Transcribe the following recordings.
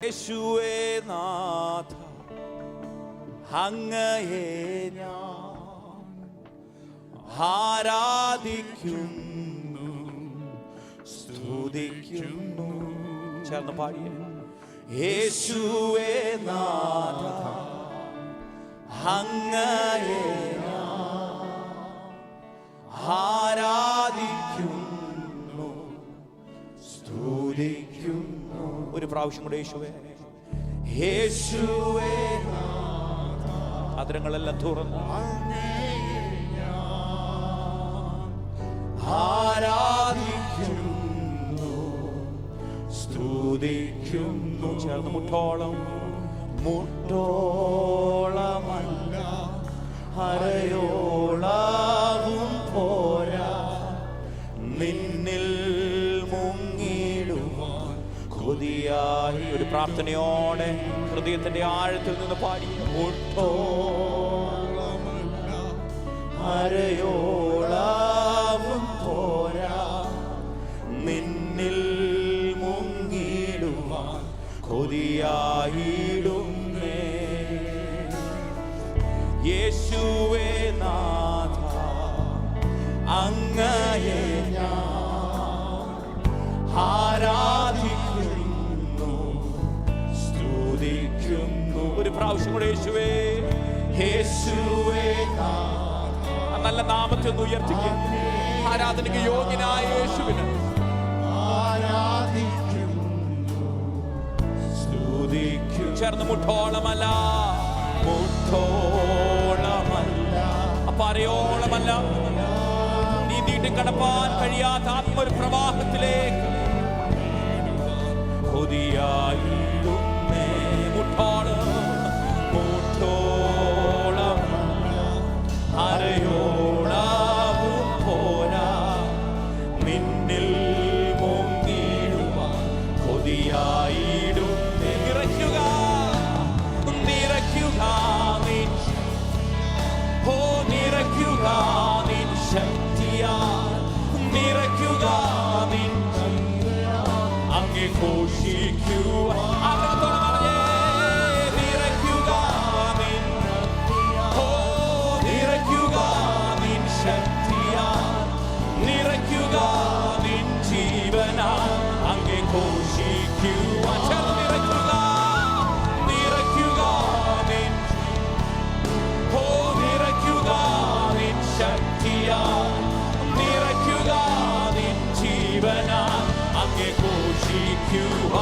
യേശുവേ നാഥ, അങ്ങയെ ഞാൻ ആരാധിക്കുന്നു, സ്തുതിക്കുന്നു. ചേർന്ന് പാടിയ യേശുവേ നാഥ, അങ്ങയെ ഞാൻ ആരാധിക്കുന്നു, സ്തുതിക്കുന്നു. ഒരു പ്രാവശ്യം കൂടെ യേശുവേ, യേശുവേ അതിരങ്ങളെല്ലാം തുറന്ന് ആരാധിക്കുന്നു, സ്തുതിക്കുന്നു. ചേർന്ന് മുട്ടോളം മുട്ടോളമല്ല അരയോളവും പോരാ, നിന്നിൽ മുങ്ങിടുവാൻ കൊതിയായി. ഒരു പ്രാർത്ഥനയോടെ ഹൃദയത്തിന്റെ ആഴത്തിൽ നിന്ന് പാടി. മുട്ടോളമല്ല അരയോളവും പോരാ, നിന്നിൽ മുങ്ങിടുവാൻ കൊതിയായിടുന്നേ. യേശുവേ നാഥ, അങ്ങയെ ഞാൻ ആരാധിക്കുന്നു, സ്തുതിക്കുന്നു. ഒരു പ്രാവശ്യം കൂടെ യേശുവേ, യേശുവേ നാഥ. നല്ല നാമത്തെ ഒന്ന് ഉയർത്തിക്കുക. ആരാധനയ്ക്ക് യോഗ്യനായ യേശുവിനെ ആരാധിക്കുന്നു, സ്തുതിക്കുന്നു. ചേർന്ന് മുട്ടോളമല്ല മുട്ടോളമല്ല അപ്പാരയോളമല്ല, നീ നീട്ടി കടപ്പാൻ കഴിയാത്ത ആത്മൊരു പ്രവാഹത്തിലേക്ക് കൊതിയായിടുന്നേ. മുട്ടോളം മുട്ടോളമല്ല അരയോളവും പോരാ, നിന്നിൽ മുങ്ങിടുവാൻ കൊതിയായിടുന്നേ. നിറയ്ക്കുക നിറയ്ക്കുക നിൻ, ഓ നിറയ്ക്കുക നിൻ ശക്തിയാൽ, നിറയ്ക്കുക നിൻ അങ്ങേ ഘോഷിക്കുക. നിറയ്ക്കുക നിൻ, ഓ നിറയ്ക്കുക നിൻ ശക്തിയാൽ, നിറയ്ക്കുക നിൻ ജീവനാൽ അങ്ങേ ഘോഷിക്കുക. നിറയ്ക്കുക നിറയ്ക്കുക നിൻ, ഓ നിറയ്ക്കുക നിൻ ശക്തിയാൽ, നിറയ്ക്കുക നിൻ ജീവനാൽ അങ്ങേ ഘോഷിക്കുക.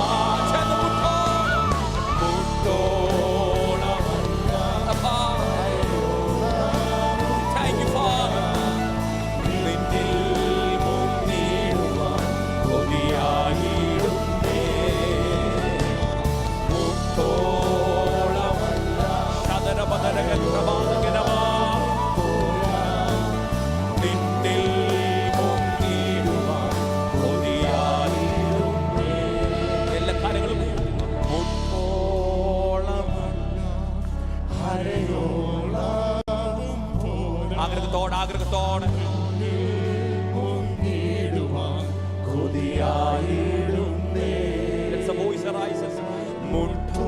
ആഗ്രഹത്തോടെ കൊതിയായിടുന്നേ. മുട്ടോളമല്ല